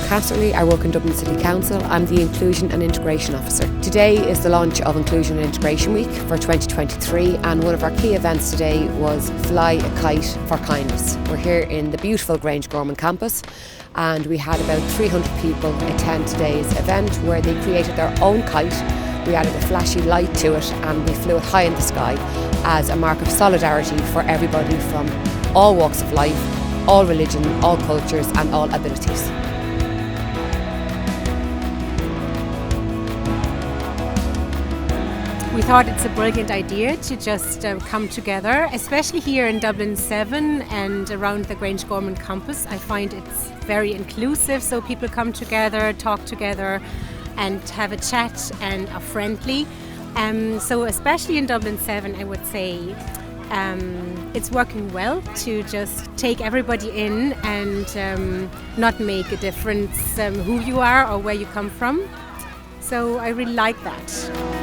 Casserly. I work in Dublin City Council. I'm the Inclusion and Integration Officer. Today is the launch of Inclusion and Integration Week for 2023, and one of our key events today was Fly a Kite for Kindness. We're here in the beautiful Grange Gorman campus, and we had about 300 people attend today's event where they created their own kite. We added a flashy light to it and we flew it high in the sky as a mark of solidarity for everybody from all walks of life, all religion, all cultures and all abilities. We thought it's a brilliant idea to just come together, especially here in Dublin 7 and around the Grange Gorman campus. I find it's very inclusive, so people come together, talk together and have a chat and are friendly. So especially in Dublin 7, I would say it's working well to just take everybody in and not make a difference who you are or where you come from. So I really like that.